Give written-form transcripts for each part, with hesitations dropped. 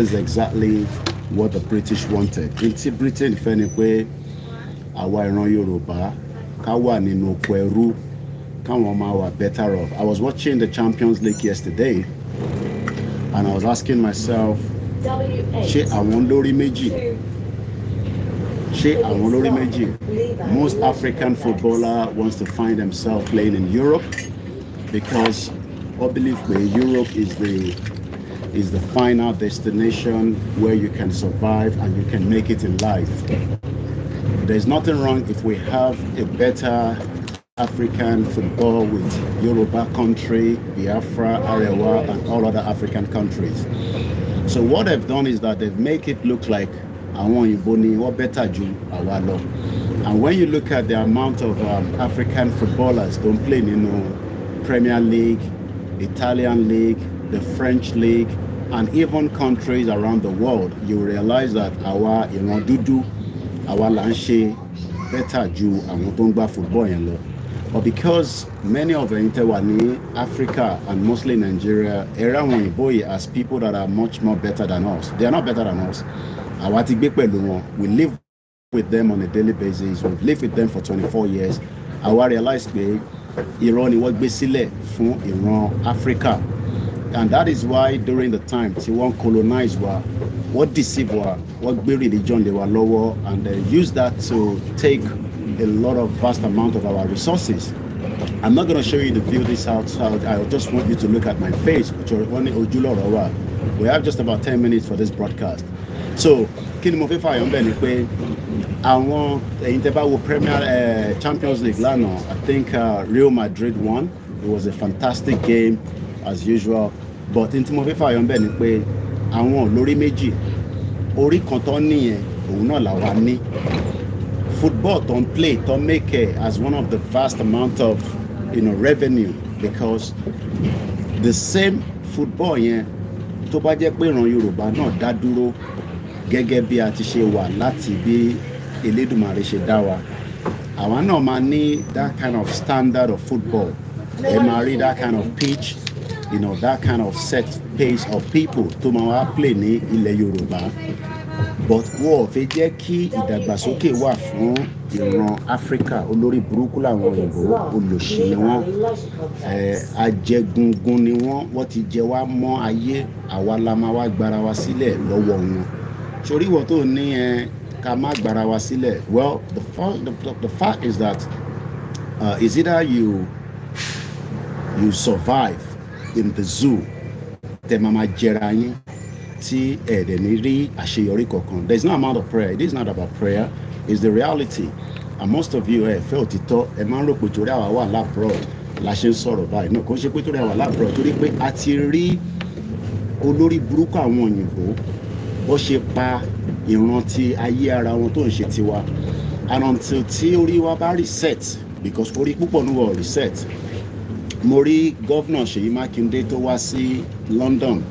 is exactly what the British wanted. Inti Britain fẹ́ ni pé àwa ìran Yorùbá ká wà nínú oko ẹrú káwọn máa wà better off. I was watching the Champions League yesterday and I was asking myself, ṣé àwọn lórí méjì? Ṣé àwọn lórí méjì? Most African footballer wants to find themselves playing in Europe because I believe that Europe is the final destination where you can survive and you can make it in life. There's nothing wrong if we have a better African football with Yoruba country, Biafra, Arewa, and all other African countries. So what they've done is that they've made it look like àwọn òyìnbó ni wọ́n better ju àwa lọ. And when you look at the amount of African footballers don't play in Premier League, Italian League, the French League, and even countries around the world, you realize that àwa ìran dúdú, àwa là ń ṣe better ju àwọn tó ń gbá football yẹn lọ. But because many of the Interwani, Africa, and mostly Nigeria, as people that are much more better than us. They are not better than us. We live with them on a daily basis. We've lived with them for 24 years. I realized that Iran was basically from Iran, Africa. And that is why during the time they want colonize what deceive what religion they were lower, and they use that to take a lot of vast amount of our resources. I'm not going to show you the view this outside. I just want you to look at my face. We have just about 10 minutes for this broadcast. So, Premier Champions League lánàá, I think Real Madrid won. It was a fantastic game as usual. But in tí mo fẹ́ fààyàn bẹ́ẹ̀ ni pé àwọn olórí méjì orí kan tó nìyẹn òun náà làwa ní. Football don't play, don't make it as one of the vast amount of revenue, because the same football yẹn tó bá jẹ́ pé ìran Yorùbá náà dá dúró gẹ́gẹ́ bí a ti ṣe wà láti bí Elédùmarè ṣe dá wa. Àwa náà máa ní that kind of standard of football. Ẹ máa rí that kind of pitch, that kind of set pace of people tó máa wá play ní ilẹ̀ Yorùbá. But wọ́n fẹ́ jẹ́ kí ìdàgbàsókè wà fún ìran Áfíríkà. Olórí burúkú làwọn òyìnbó, olòṣì ni wọ́n, ajẹgungun ni wọ́n ti jẹ wá mọ́ ayé, àwa la máa wá gbára wa sílẹ̀ lọ́wọ́ wọn. Sórí ìwọ tó ní ká má gbára wa sílẹ̀. Well, the fact is that is either you survive in the zoo, tẹ máa jẹra yín tí ẹ̀dẹ̀ ní rí àṣeyọrí kankan. There is no amount of prayer. It is not about prayer. It's the reality. And most of you fẹ́ òtítọ́ ẹ máa ń rò pé torí àwa wà labroad la ṣe ń sọ̀rọ̀ báyìí. No, kò ń ṣe pé torí àwa labroad, torí pé a ti rí olórí burúkú àwọn òyìnbó bó ṣe pa ìran ti ayé ara wọn tó ń ṣe tiwa. And until tí orí wa bá reset, because orí púpọ̀ ní wọ́n reset. Mo rí Governor Ṣèyí Mákindé tó wá sí London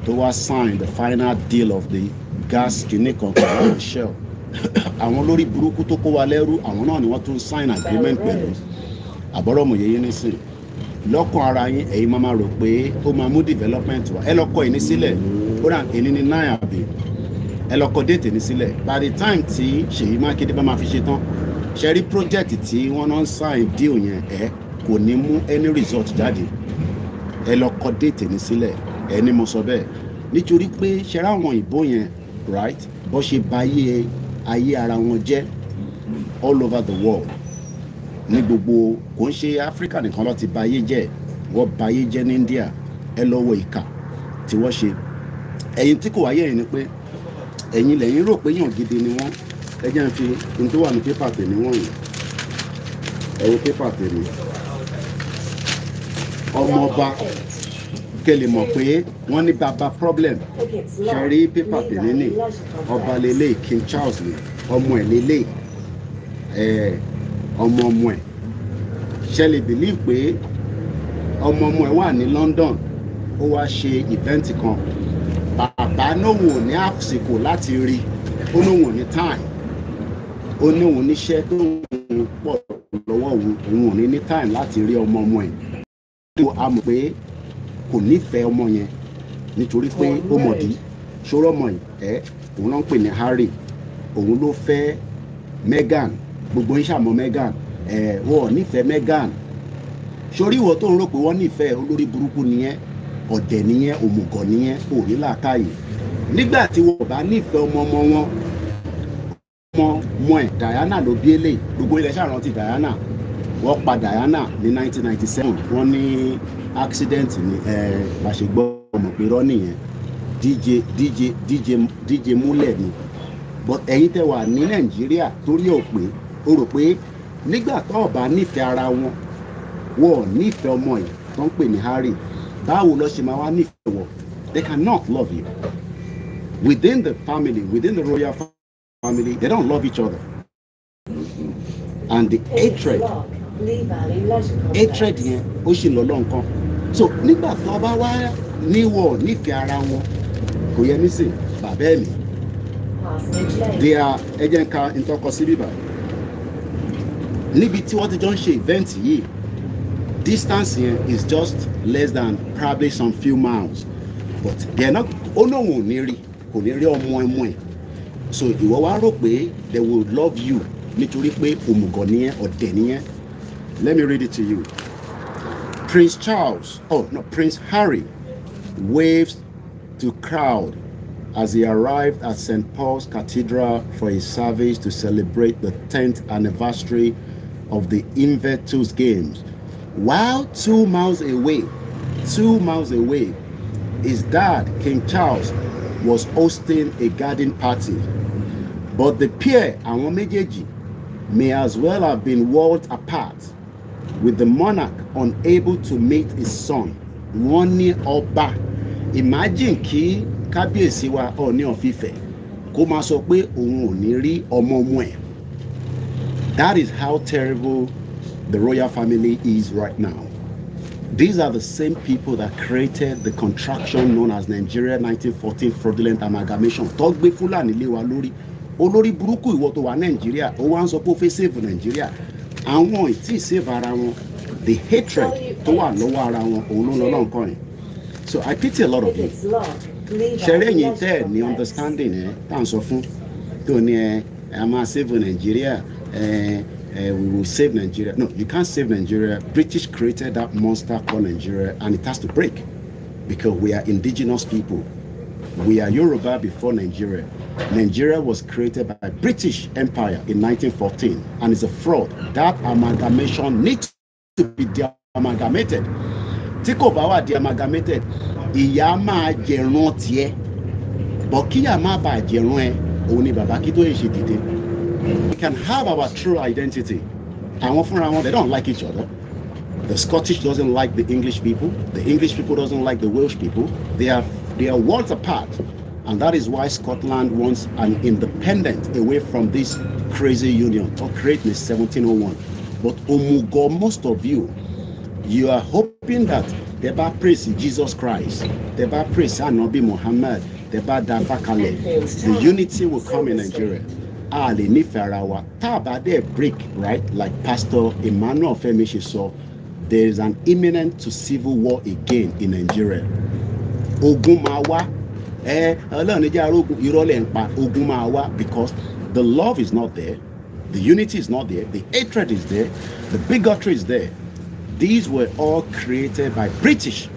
tó wá sign the final deal of the gas kìíní kan Shell. Àwọn lórí burúkú tó kó wa lẹ́rú, àwọn náà ni wọ́n tún sign agreement pẹ̀lú. Àbọ̀rọ̀mọ̀ yẹyẹ nísìn lọ́kàn ara yín ẹ̀yin máa rò pé ó máa mú development wá. Ẹ lọ kọ ìní sílẹ̀, ó rà èní ní 9 àbí ẹ lọ kọ date ní sílẹ̀. By the time tí Ṣèyí Mákindé bá máa fi ṣe tán, ṣe rí project tí wọ́n náà sign deal yẹn kò ní mú any result jáde. Ẹ lọ kọ date ní sílẹ̀, ẹni mo sọ bẹ́ẹ̀ nítorí pé ṣe ra àwọn ìbò yẹn right bó ṣe bà ayé ara wọn jẹ́ all over the world. Ní gbogbo kò ń ṣe Africa nìkan ló ti bà ayé jẹ́, wọ́n bà ayé jẹ́ ní India. Ẹ lọ wo ìkà tí wọ́n ṣe. Ẹ̀yin tí kò wáyé yìí ni pé ẹ̀yin lẹ́yìn rò pé yàn gidi ni wọ́n. Ẹ jẹ́ n fi n tó wà ní pépà tèmi wọ̀nyí. Ẹ wo pépà tèmi. Ọmọọba kẹ́lẹ̀ mọ̀ pé wọ́n ní bàbá problem. Ṣe rí pépà tèmi ní ọba lélẹ̀ King Charles ni ọmọ ẹ̀ lélẹ̀ ọmọ ẹ̀. Ṣe lè believe pé ọmọ ẹ̀ wà ní London, ó wá ṣe event kan. Bàbá náà wò ní àsìkò láti rí, ó náà wò ní time, ó ní òun níṣẹ́ tó ń pọ̀ lọ́wọ́ òun ò ní time láti rí ọmọ ẹ̀. A mọ̀ pé kò nífẹ̀ẹ́ ọmọ yẹn nítorí pé ó mọ̀dí ṣòro ọmọ ẹ̀ òun náà ń pè ní Harry òun ló fẹ́ Meghan gbogbo ń ṣàmọ́ Meghan wọ́n ò nífẹ̀ẹ́ Meghan sórí ìwọ tó ń rò pé wọ́n nífẹ̀ẹ́ olórí burúkú nìyẹn ọ̀dẹ̀ nìyẹn òmùgọ̀ nìyẹn ò ní làákàyè nígbà tí wọ́n bá nífẹ̀ẹ́ ọmọ ẹ̀ Diana ló bí eléyìí gbogbo ilẹ̀ ṣàrántí Diana wọ́n pa Diana ní 1997 wọ́n ní accident ní bá ṣe gbọ́ ọmọ pé rọ́ nìyẹn DJ múlẹ̀ ni but ẹ̀yin tẹ́ wà ní Nàìjíríà torí ò pé o rò pé nígbà tó bá nífẹ̀ẹ́ ara wọn wọ́n nífẹ̀ẹ́ ọmọ ẹ̀ tó ń pè ní Harry báwo ló ṣe máa wá nífẹ̀ẹ́ wọ they cannot love you within the family within the royal family they don't love each other and the hatred yẹn ó sì lọ lọ́nkàn so nígbà tó bá wá níwọ̀ nífẹ̀ẹ́ ara wọn kò yẹ nísìn bàbá ẹ̀ mi they are ẹjẹ̀ ń ka ìtọ́kọ sí bíbá níbi tí wọ́n ti jọ ń ṣe event yìí distance here is just less than probably some few miles but they are not ó náà wọn ò ní rí kò ní rí ọmọ ẹmọ ẹ so ìwọ wá rò pé they will love you nítorí pé òmùgọ̀ nìyẹn ọ̀dẹ̀ nìyẹn let me read it to you Prince Harry waves to crowd as he arrived at St. Paul's Cathedral for a service to celebrate the 10th anniversary of the Invictus Games. While 2 miles away, his dad, King Charles, was hosting a garden party. But the pair, àwọn méjèèjì, may as well have been worlds apart, with the monarch unable to meet his son. Wọ́n ní ọba. Imagine kí kábíyèsí wa Ọọ̀ni of Ifẹ̀ kó máa sọ pé òun ò ní rí ọmọ ẹ̀. That is how terrible the royal family is right now. These are the same people that created the contraction known as Nigeria 1914 fraudulent amalgamation. Tó gbé Fúlàní lé wa lórí. Olórí burúkú ìwọ tó wà Nàìjíríà, ó wá ń sọ pé ó fẹ́ save Nàìjíríà. Àwọn ì tí save ara wọn. The hatred tó wà lọ́wọ́ ara wọn, òun ló lọ lọ́nkàn yìí. So I pity a lot of you. Ṣẹ̀rẹ̀ yìí tẹ́ ní understanding tá à ń sọ fún tó ní a máa save Nigeria. We will save Nigeria. No, you can't save Nigeria. British created that monster called Nigeria and it has to break because we are indigenous people. We are Yoruba before Nigeria. Nigeria was created by British Empire in 1914 and it's a fraud. That amalgamation needs to be de-amalgamated. Tí kò bá wà de-amalgamated, ìyá máa jẹ̀rán tiẹ̀. But kíyà má bàa jẹ̀rán ẹ, òun ni bàbá kí tó yẹ ṣe dìde. We can have our true identity. And they don't like each other. The Scottish doesn't like the English people. The English people doesn't like the Welsh people. They are worlds apart. And that is why Scotland wants an independent away from this crazy union or creating 1701. But Omugo, most of you are hoping that they ba praise Jesus Christ. They ba praise Anabi Muhammad. They ba Dafa Kale. The unity will come in Nigeria. Ali ní farawa tabade break right like Pastor Emmanuel Femishi saw there is an imminent to civil war again in Nigeria. Ogun máa wá Ọlọ́run ní jẹ́ arógun ìrọ̀lẹ́ ń pa ogun máa wá because the love is not there, the unity is not there, the hatred is there, the bigotry is there. These were all created by British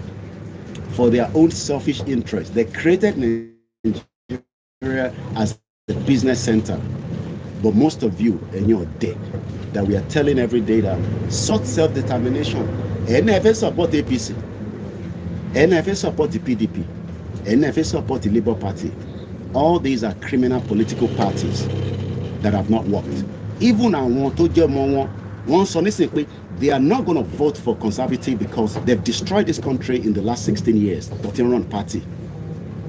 for their own selfish interests. They created Nigeria as the business center. But most of you, and you're dead, that we are telling every day that such self-determination, NFA support APC, NFA support the PDP, NFA support the Labour Party. All these are criminal political parties that have not worked. Even I want to get more one sonically, they are not going to vote for conservative because they've destroyed this country in the last 16 years. But in run party,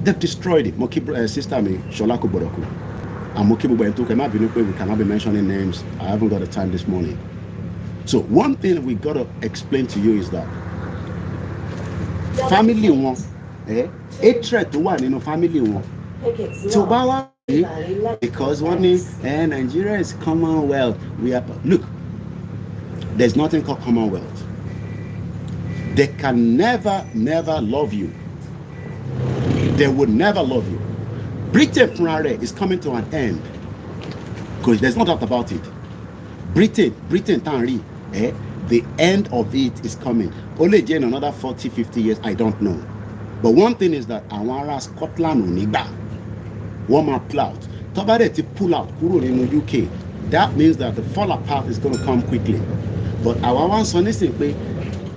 they've destroyed it. Moki sister me, Sholaku Boroku. And Moki Bubentu cannot be we cannot be mentioning names. I haven't got the time this morning. So one thing we got to explain to you is that family one, hatred to one, family one. So because one is Nigeria is Commonwealth. We are look. There's nothing called Commonwealth. They can never love you. They would never love you. Britain fúnra is coming to an end, because there's no doubt about it. Britain tanri, the end of it is coming. Only in another 40-50 years, I don't know. But one thing is that àwọn ará Scotland ò ní gbà, wọ́n máa pull out. Tó bá dẹ̀ ti pull out kúrò nínú UK, that means that the fall apart is going to come quickly. But àwa wá ń sọ nísìnyí pé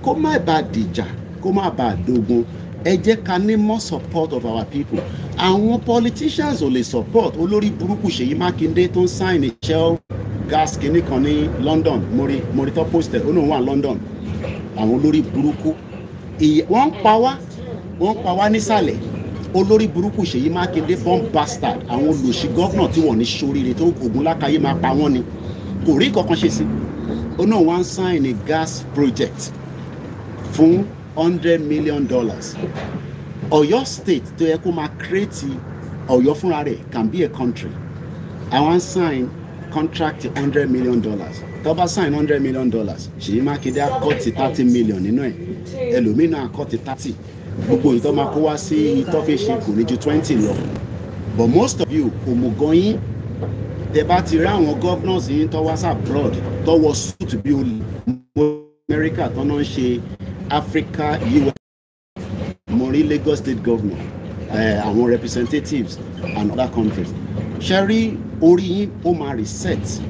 kó má bàa dìjà, kó má bàa dógun, ẹ jẹ́ ká ní more support of our people. Àwọn politicians ò lè support olórí burúkú Ṣèyí Mákindé tó ń sign Shell gas kìíní kan ní London, mori tó posted ó náà wà London. Àwọn olórí burúkú wọ́n ń pa wá nísàlẹ̀. Olórí burúkú Ṣèyí Mákindé bomb bastard, àwọn olòṣì gọ́vnà tí wọ́n ní ṣoríire tó ogun lákàyè máa pa wọ́n ni, kò rí kankan ṣe sí. Ó náà wá ń sign a gas project fún $100 million. Ọ̀yọ́ state tó yẹ kó máa create Ọ̀yọ́ fúnra rẹ̀ can be a country. Àwọn sign contract $100 million. Tó bá sign $100 million, Ṣèyí Mákindé á cut $30 million nínú ẹ̀, ẹlòmínà á cut 30. Gbogbo ìtọ́ máa kó wá sí ìtọ́ fi ṣe kò ní ju 20 lọ. But most of you òmùgọ̀ yín tẹ bá ti rí àwọn governors yín tó wá abroad tó wọ suit bí America tó náà ń ṣe Africa US mori Lagos state governor, àwọn representatives and other countries. Ṣẹ́rí orí yín ó máa reset,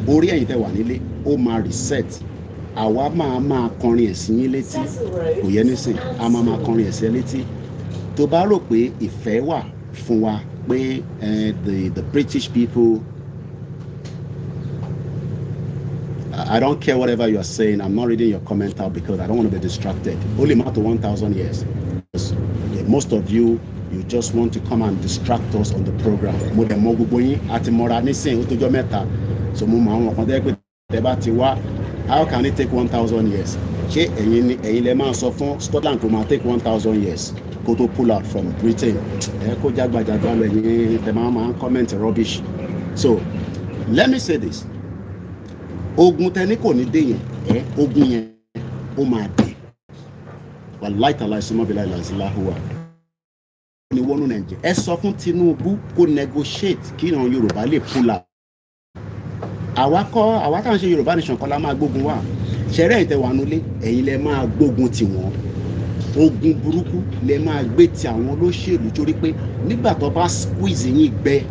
orí ẹ̀yin tẹ wà nílé ó máa reset. Àwa máa kọrin ẹ̀sìn yín létí, kò yẹ nísìn, a máa kọrin ẹ̀sìn létí. Tó bá rò pé ìfẹ́ wà fún wa pé the British people, I don't care whatever you are saying, I'm not reading your comment out because I don't want to be distracted. Only matter 1,000 years. Most of you just want to come and distract us on the program. Mo dẹ̀ mọ̀ gbogbo yín àti mọ̀ra nísìn ó tó jọ́ mẹ́ta, so mo mọ̀ àwọn kan tẹ́ pé tẹ́ bá ti wá. How can it take 1,000 years? Ṣé ẹ̀yin lẹ máa sọ fún Scotland kó máa take 1,000 years kó tó pull out from Britain? Ẹ kó jágbàjàgbà lọ ẹ̀yin tẹ máa comment rubbish. So let me say this. Ogun tẹni kò ní dé yẹn, ogun yẹn ó máa dé. Wallahi ta'ala suma billahi lazilahuwa. Ni wọnú Nàìjíríà. Ẹ sọ fún Tinubu kó negotiate kí ìran Yorùbá lè pull out. Àwa tá à ń ṣe Yorùbá nation kọ́ la máa gbógun wá. Ṣẹ̀rẹ́ ìtẹ̀wánulé ẹ̀yin lẹ máa gbógun tì wọ́n. Ogun burúkú lẹ máa gbé ti àwọn olóṣèlú torí pé nígbà tó bá squeeze yín gbẹ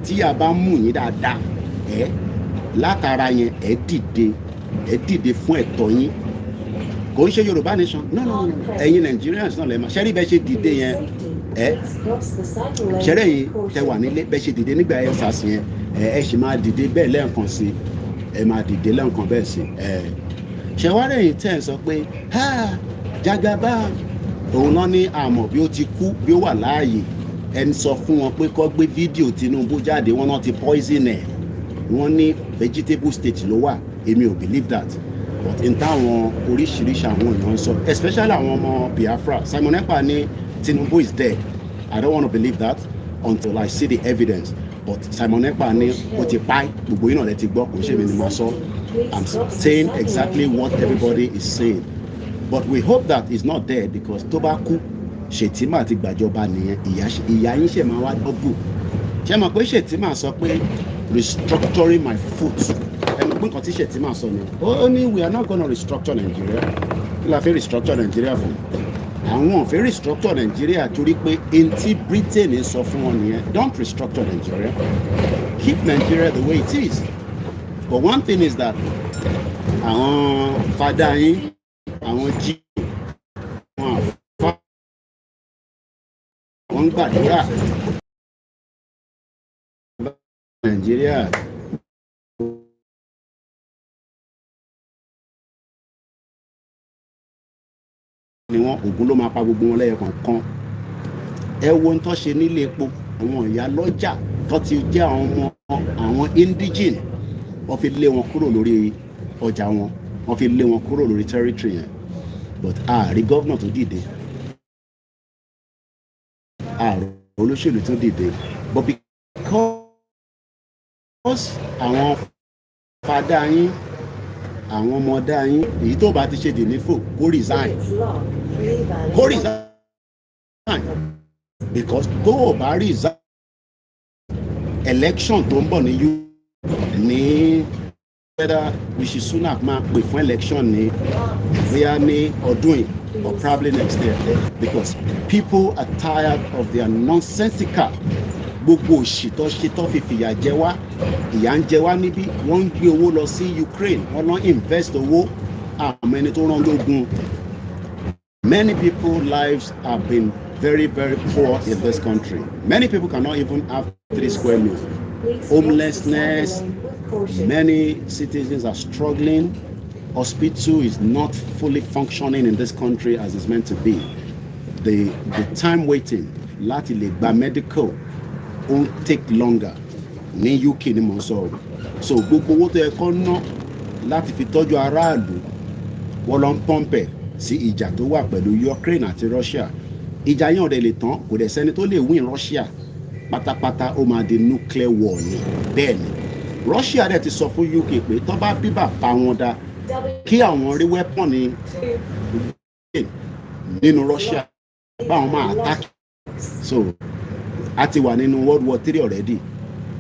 tí a bá mú yín dáadáa látara yẹn ẹ dìde fún ẹ̀tọ́ yín. Kò ń ṣe Yorùbá nation no ẹ̀yin Nigerians náà lẹ máa ṣẹ́rí bẹ́ẹ̀ ṣe dìde yẹn ṣẹ́rẹ́ yìí tẹ wà nílé bẹ́ẹ̀ ṣe dìde nígbà ẹ̀ sàṣì yẹn ẹ ṣì máa dìde bẹ́ẹ̀ lẹ́ẹ̀kan sí ẹ máa dìde lẹ́ẹ̀kan bẹ́ẹ̀ sí ṣẹ̀wárẹ̀ yìí tẹ̀ sọ pé Jagaba òun náà ní àmọ̀ bí ó ti kú bí ó wà láàyè ẹni sọ fún wọn pé kó gbé fídíò Tinubu jáde wọn náà ti poison ẹ̀ wọ́n ní vegetable state ló wà. Èmi ò believe that, but n táwọn oríṣiríṣi àwọn èèyàn ń sọ especially àwọn ọmọ Biafra. Simon Ekpa ní Tinubu is dead. I don't want to believe that until I see the evidence. But Simon Ekpa ní ó ti pa gbogbo yìí náà lẹ ti gbọ́ kò ṣe mi ni mo sọ. I'm saying exactly what everybody is saying. But we hope that he's not dead because tó bá kú Ṣètìmá ti gbàjọba nìyẹn ìyá yín ṣe máa wá dọ́bù. Ṣé mọ̀ pé Ṣètìmá sọ pé restructuring my foot ẹ mọ̀ pé nǹkan tí Ṣètìmá sọ ni ó ní we are not gonna restructure Nigeria. Kí la fẹ́ restructure Nigeria fún? Àwọn ò fẹ́ restructure Nigeria torí pé etí Britain sọ fún wọn nìyẹn. Don't restructure Nigeria. Keep Nigeria the way it is. But one thing is that àwọn fada yín àwọn jí wọ́n gbàdúrà Nigeria. Ni wọn ògùn ló máa pa gbogbo wọn lẹ́yọ kọ̀ọ̀kan. Ẹ wo ń tọ́ ṣe nílé epo àwọn ìyá lọ́jà tó ti jẹ́ àwọn ọmọ àwọn indigene wọ́n fi lé wọn kúrò lórí ọjà wọn wọ́n fi lé wọn kúrò lórí territory yẹn. But ààrí gọ́vnà tó dìde ààrẹ olóṣèlú tó dìde but because àwọn fada yín àwọn ọmọdé yín èyí tó bá ti ṣe dè nífò kó resign because tó o bá resign election tó ń bọ̀ ní whether Rishi Sunak máa pè fún election ní bóyá ní ọdún yìí or probably next year, because people are tired of their nonsensical gbogbo òṣìtọ́ ṣetọ́ fìfìyà jẹ wá, ìyà ń jẹ wá níbí, wọ́n ń gbé owó lọ sí Ukraine, wọ́n lọ invest owó àmọ́ ẹni tó rán lógun. Many people's lives have been very, very poor in this country. Many people cannot even have 3 square meals. Homelessness, many citizens are struggling. Hospital is not fully functioning in this country as it's meant to be. The time waiting láti lè gba medical won't take longer ní UK ni mo sọ. So gbogbo owó tó yẹ kó ná láti fi tọ́jú aráàlú wọ́n lọ ń pọ́ǹpẹ̀ sí ìjà tó wà pẹ̀lú Ukraine àti Russia. Ìjà yẹn ò dẹ̀ lè tán, kò dẹ̀ sẹ́ni tó lè win Russia pátápátá, ó máa di nuclear war ni. Bẹ́ẹ̀ ni Russia dẹ̀ ti sọ fún UK pé tó bá bí bàbá wọn dá kí àwọn rí weapon ní nínú Russia báwọn máa attack. So a ti wà nínú World War III already,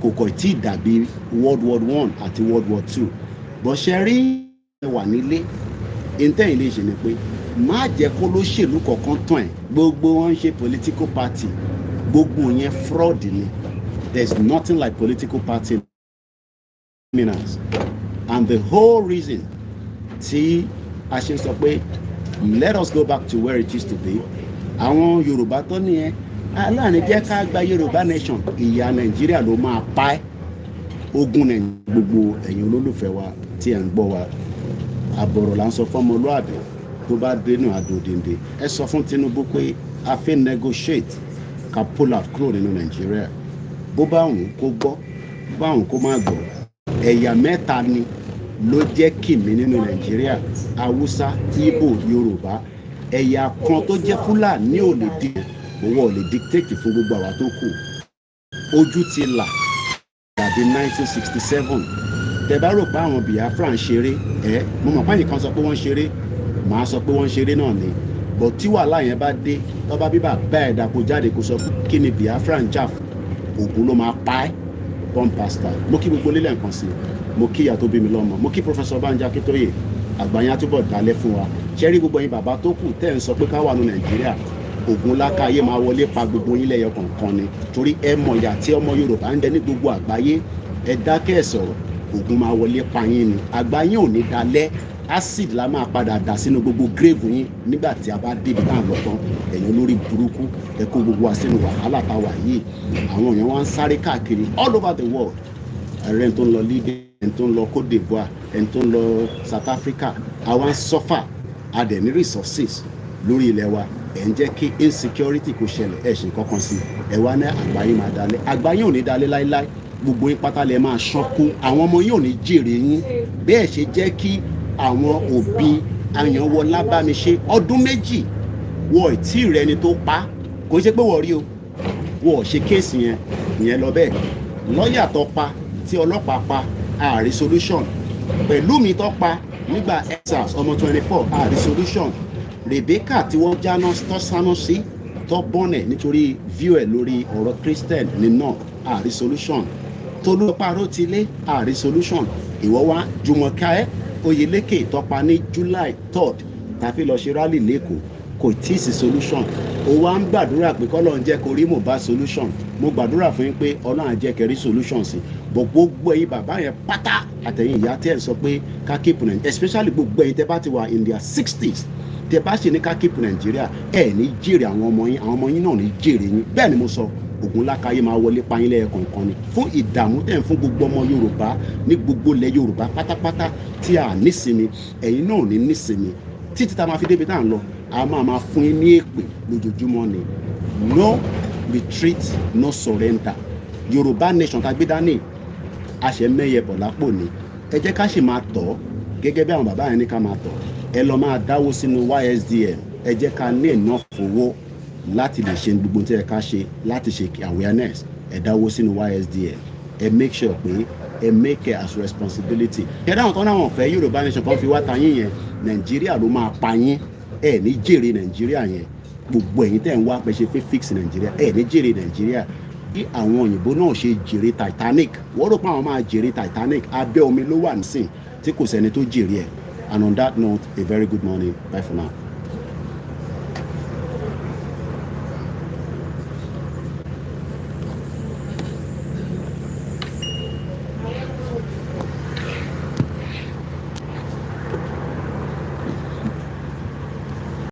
kò kò tí ì dàbí World War I àti World War II. Bó ṣe rí wà nílé intanet ilé ṣe ni pé má jẹ́ kó lóṣèlú kọ̀ọ̀kan tán ẹ̀, gbogbo wọn ń ṣe political party, gbogbo yẹn fraud ni. There's nothing like political party criminals, and the whole reason tí a ṣe sọ pé let us go back to where it used to be. Àwọn Yorùbá tó nìyẹn aláàánú jẹ́ ká gba Yorùbá nation, ìyá Nàìjíríà ló máa pa ẹ́. Ogun Nàìjíríà gbogbo ẹ̀yin olólùfẹ́ wa tí ẹ̀ ń gbọ́ wa, àbọ̀rọ̀ là ń sọ fọ́mọlúàbí tó bá dénú àdòdìndé. Ẹ sọ fún Tinubu pé a fẹ́ negotiate ká pull out kúrò nínú Nàìjíríà. Bó bá wùn kó gbọ́, bó bá wùn kó má gbọ́. Ẹ̀yà mẹ́ta ni ló jẹ́ kìmí nínú Nàìjíríà: Haúsá, Ìgbò, Yorùbá. Ẹ̀yà kan tó jẹ́ Fúlàní ò lè di owó ò lè dictate fún gbogbo àwa tó kù. Ojú ti là dàbí 1967. Tẹ́ bá rò pé àwọn Biafra ń ṣeré, mo mọ̀ pé nìkan sọ pé wọ́n ṣeré, màá sọ pé wọ́n ṣeré náà ni. But tí wàhálà yẹn bá dé, tó bá bíbà bá ẹ̀dá kó jáde kó sọ kí ni Biafra ń jà fún, ògùn ló máa pa ẹ́. Bomb pastor. Mo kí gbogbo lílẹ̀ nǹkan sí, mo kí ìyá tó bí mi lọ́mọ, mo kí Professor Banji Akintoye, àgbáyé àtúbọ̀ dalẹ̀ fún wa. Ṣẹ́rí gbogbo yín bàbá tó kù tẹ́ ń sọ pé ká wà ní Nàìjíríà, ògùn lákàyè máa wọlé pa gbogbo yín lẹ́yọ kọ̀ọ̀kan ni, torí ẹ mọ̀ ìyà tí ọmọ Yorùbá ń jẹ ní gbogbo àgbáyé. Ẹ dákẹ́ ẹ̀ sọ̀rọ̀, ògùn máa wọlé pa yín ni. Àgbáyé ò ní dalẹ̀, acid la máa padà dà sínú gbogbo grave yín nígbà tí a bá débi tá à ń lọ tán. Ẹ̀yin olórí burúkú, ẹ kó gbogbo wa sínú wàhálà tá a wà yìí. Àwọn èèyàn wá ń sáré káàkiri all over the world. Ẹ̀rẹ́ tó ń lọ Libya, ẹni tó ń lọ Côte d'Ivoire, ẹni tó ń lọ South Africa. Àwa ń suffer, a dẹ̀ ní resources lórí ilẹ̀ wa. Ẹ̀ ń jẹ́ kí insecurity kò ṣẹlẹ̀, ẹ̀ ṣe kankan sí. Ẹ wá ní àgbáyé máa dalẹ̀. Àgbáyé ò ní dalẹ̀ láíláí. Gbogbo yín pátá lẹ máa ṣánkú. Àwọn ọmọ yín ò ní jèrè yín. Bẹ́ẹ̀ ṣe jẹ́ kí àwọn òbí Àyànwọlá Bámiṣé ọdún 2 wọ́n tí rẹ̀ ni tó pa, kò ṣe pé wọ́n rí o, wọ́n ṣe kéèsì yẹn lọ bẹ́ẹ̀. Lọ́yà tó pa tí ọlọ́pàá pa ààrí solution. Pẹ̀lúmi tó pa nígbà EndSARS ọmọ 24 ààrí solution. Rebecca tí wọ́n jáná tó sáná sí tó bọ́nẹ̀ nítorí view ẹ̀ lórí ọ̀rọ̀ Christian nínú ààrí solution. Tolúpàrọ̀ ti lé ààrí solution. Ìwọ wá Jùmọ̀kẹ́ Oyèlékè tọpa ní July 3rd tàfi lọ ṣe rally lẹ́kọ̀ọ́, kò tí ì sí solution. Ó wá ń gbàdúrà pé k'Ọlọ́run jẹ́ kó rí Mohbad solution. Mo gbàdúrà fún yín pé Ọlọ́run á jẹ́ kẹ́ rí solution sí. Gbogbo ẹ̀yin bàbá yẹn pátá àtẹ̀yìn ìyá tẹ́ ẹ̀ sọ pé ká keep Nàìjíríà, especially gbogbo ẹ̀yin tẹ́ bá ti wà in their 60s, tẹ́ bá ṣe ní ká keep Nàìjíríà, ẹ̀ ní jèrè àwọn ọmọ yín náà ní jèrè yín. Bẹ́ẹ̀ ni mo sọ, ògùn lákàyè máa wọlé payín lẹ́yẹ kọ̀ọ̀kan ni fún ìdààmú tẹ̀ ń fún gbogbo ọmọ Yorùbá ní gbogbo ilẹ̀ Yorùbá pátápátá tí a nísinmi. Ẹ̀yin náà ní nísinmi títí tá a máa fi débi tá à ń lọ. A máa fún yín ní èpè lójoojúmọ́ ni. No retreat, no surrender. Yorùbá nation tá a gbé dání, a ṣe mẹ́yẹ bọ̀ lápò ni. Ẹ jẹ́ ká sì máa tọ̀ gẹ́gẹ́ bí àwọn bàbá yẹn ní ká máa tọ̀. Ẹ lọ máa dáwó sínú YSDM. Ẹ jẹ́ ká ní enough owó láti lè ṣe gbogbo tí ẹ ká ṣe láti ṣe awareness. Ẹ dáwó sínú YSDM. Ẹ make sure pé ẹ make it as responsibility. Kẹ́dá àwọn tó náà wọ́n fẹ́ Yorùbá nation kan fi wá ta yín yẹn, Nàìjíríà ló máa pa yín. Ẹ ní jèrè Nàìjíríà yẹn. gbogbo ẹ̀yin tẹ́ ń wá pé ṣe fẹ́ fix Nàìjíríà ní jèrè Nàìjíríà bí àwọn òyìnbó náà ṣe jèrè Titanic wọ́n rò pé àwọn máa jèrè Titanic abẹ́ omi ló wà nísìn tí kò sẹ́ni tó jèrè ẹ̀. And on that note, a very good morning. Bye for now.